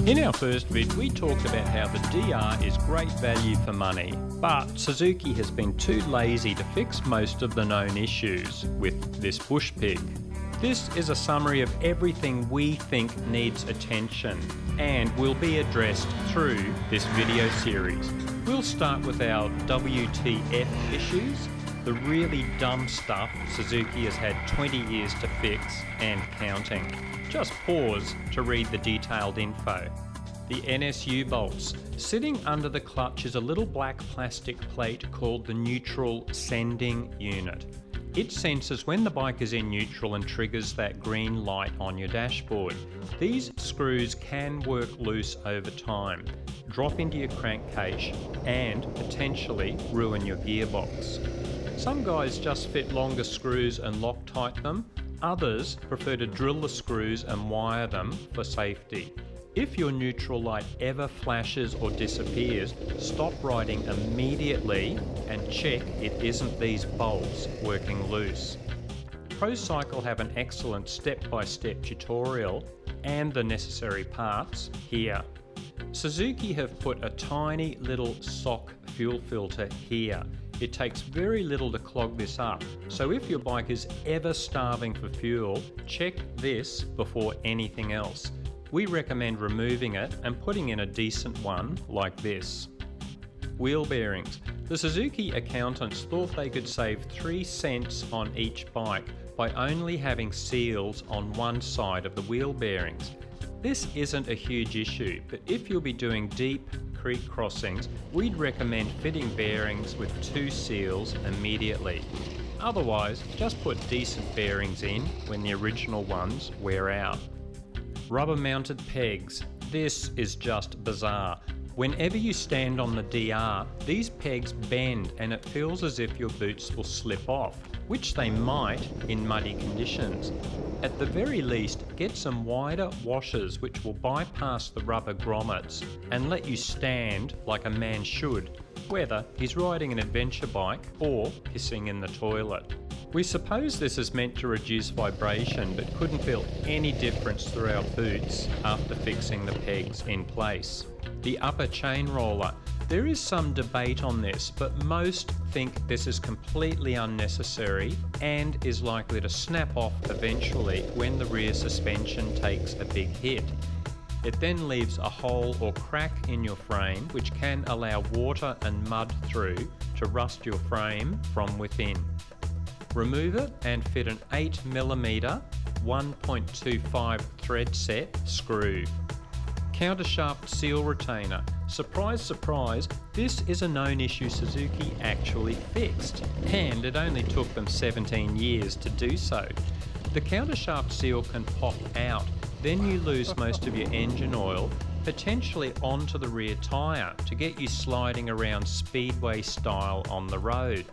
In our first vid, we talked about how the DR is great value for money, but Suzuki has been too lazy to fix most of the known issues with this bush pig. This is a summary of everything we think needs attention and will be addressed through this video series. We'll start with our WTF issues, the really dumb stuff Suzuki has had 20 years to fix and counting. Just pause to read the detailed info. The NSU bolts. Sitting under the clutch is a little black plastic plate called the neutral sending unit. It senses when the bike is in neutral and triggers that green light on your dashboard. These screws can work loose over time, drop into your crankcase and potentially ruin your gearbox. Some guys just fit longer screws and Loctite them. Others prefer to drill the screws and wire them for safety. If your neutral light ever flashes or disappears, stop riding immediately and check it isn't these bolts working loose. ProCycle have an excellent step-by-step tutorial and the necessary parts here. Suzuki have put a tiny little sock fuel filter here. It takes very little to clog this up, so if your bike is ever starving for fuel, check this before anything else. We recommend removing it and putting in a decent one like this. Wheel bearings. The Suzuki accountants thought they could save 3 cents on each bike by only having seals on one side of the wheel bearings. This isn't a huge issue, but if you'll be doing deep creek crossings, we'd recommend fitting bearings with 2 seals immediately. Otherwise, just put decent bearings in when the original ones wear out. Rubber mounted pegs. This is just bizarre. Whenever you stand on the DR, these pegs bend and it feels as if your boots will slip off, which they might in muddy conditions. At the very least, get some wider washers which will bypass the rubber grommets and let you stand like a man should, whether he's riding an adventure bike or pissing in the toilet. We suppose this is meant to reduce vibration, but couldn't feel any difference through our boots after fixing the pegs in place. The upper chain roller. There is some debate on this, but most think this is completely unnecessary and is likely to snap off eventually when the rear suspension takes a big hit. It then leaves a hole or crack in your frame which can allow water and mud through to rust your frame from within. Remove it and fit an 8mm 1.25 thread set screw. Countershaft seal retainer. Surprise, surprise, this is a known issue Suzuki actually fixed, and it only took them 17 years to do so. The countershaft seal can pop out, then you lose most of your engine oil, potentially onto the rear tyre to get you sliding around speedway style on the road.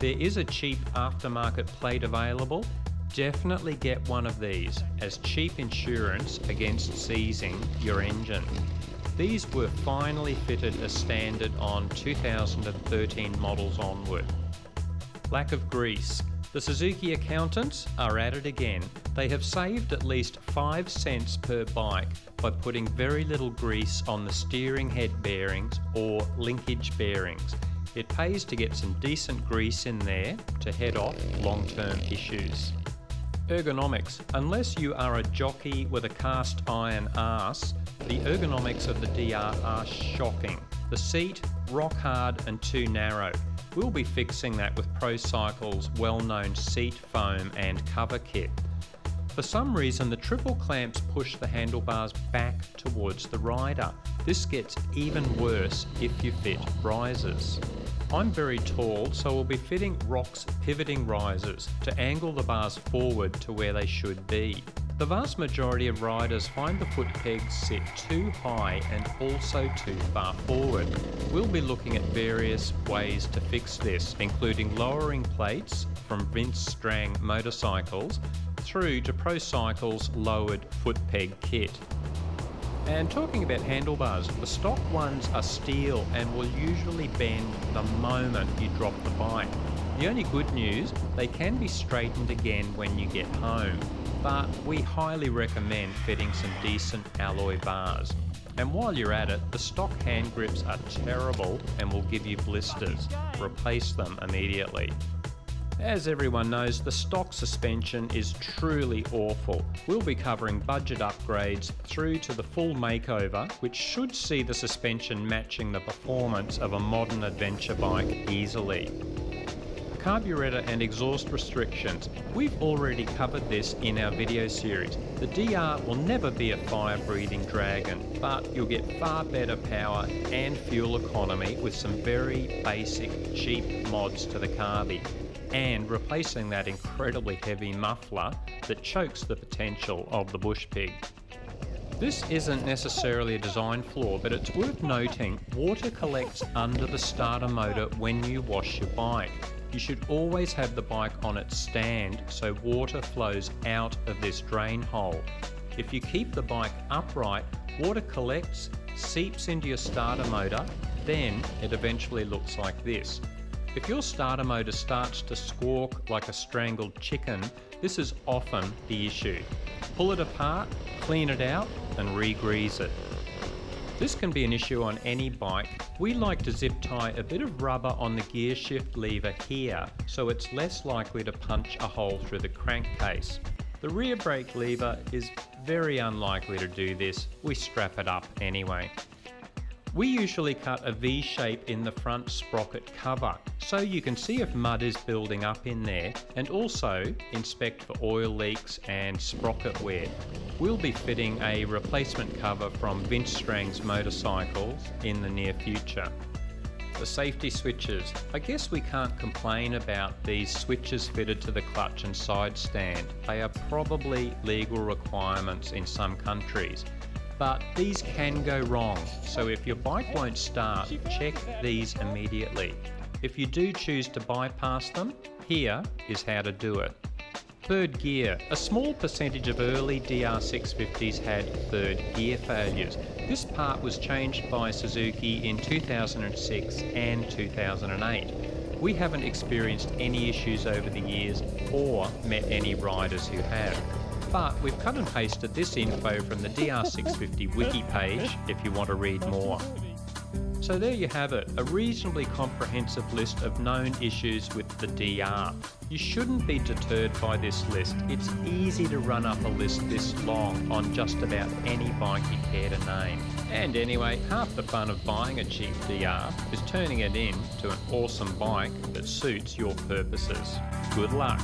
There is a cheap aftermarket plate available. Definitely get one of these as cheap insurance against seizing your engine. These were finally fitted as standard on 2013 models onward. Lack of grease. The Suzuki accountants are at it again. They have saved at least 5 cents per bike by putting very little grease on the steering head bearings or linkage bearings. It pays to get some decent grease in there to head off long-term issues. Ergonomics. Unless you are a jockey with a cast iron arse, the ergonomics of the DR are shocking. The seat, rock hard and too narrow. We'll be fixing that with ProCycle's well-known seat foam and cover kit. For some reason, the triple clamps push the handlebars back towards the rider. This gets even worse if you fit risers. I'm very tall, so we'll be fitting ROC's pivoting risers to angle the bars forward to where they should be. The vast majority of riders find the foot pegs sit too high and also too far forward. We'll be looking at various ways to fix this, including lowering plates from Vince Strang motorcycles through to ProCycle's lowered foot peg kit. And talking about handlebars, the stock ones are steel and will usually bend the moment you drop the bike. The only good news, they can be straightened again when you get home, but we highly recommend fitting some decent alloy bars. And while you're at it, the stock hand grips are terrible and will give you blisters. Replace them immediately. As everyone knows, the stock suspension is truly awful. We'll be covering budget upgrades through to the full makeover, which should see the suspension matching the performance of a modern adventure bike easily. Carburetor and exhaust restrictions. We've already covered this in our video series. The DR will never be a fire-breathing dragon, but you'll get far better power and fuel economy with some very basic, cheap mods to the carby, and replacing that incredibly heavy muffler that chokes the potential of the bush pig. This isn't necessarily a design flaw, but it's worth noting water collects under the starter motor when you wash your bike. You should always have the bike on its stand so water flows out of this drain hole. If you keep the bike upright, water collects, seeps into your starter motor, then it eventually looks like this. If your starter motor starts to squawk like a strangled chicken, this is often the issue. Pull it apart, clean it out, and re-grease it. This can be an issue on any bike. We like to zip tie a bit of rubber on the gear shift lever here, so it's less likely to punch a hole through the crankcase. The rear brake lever is very unlikely to do this. We strap it up anyway. We usually cut a V shape in the front sprocket cover, so you can see if mud is building up in there, and also inspect for oil leaks and sprocket wear. We'll be fitting a replacement cover from Vince Strang's motorcycles in the near future. The safety switches. I guess we can't complain about these switches fitted to the clutch and side stand. They are probably legal requirements in some countries. But these can go wrong, so if your bike won't start, check these immediately. If you do choose to bypass them, here is how to do it. Third gear. A small percentage of early DR650s had third gear failures. This part was changed by Suzuki in 2006 and 2008. We haven't experienced any issues over the years or met any riders who have. But we've cut and pasted this info from the DR650 wiki page if you want to read more. So there you have it, a reasonably comprehensive list of known issues with the DR. You shouldn't be deterred by this list. It's easy to run up a list this long on just about any bike you care to name. And anyway, half the fun of buying a cheap DR is turning it into an awesome bike that suits your purposes. Good luck!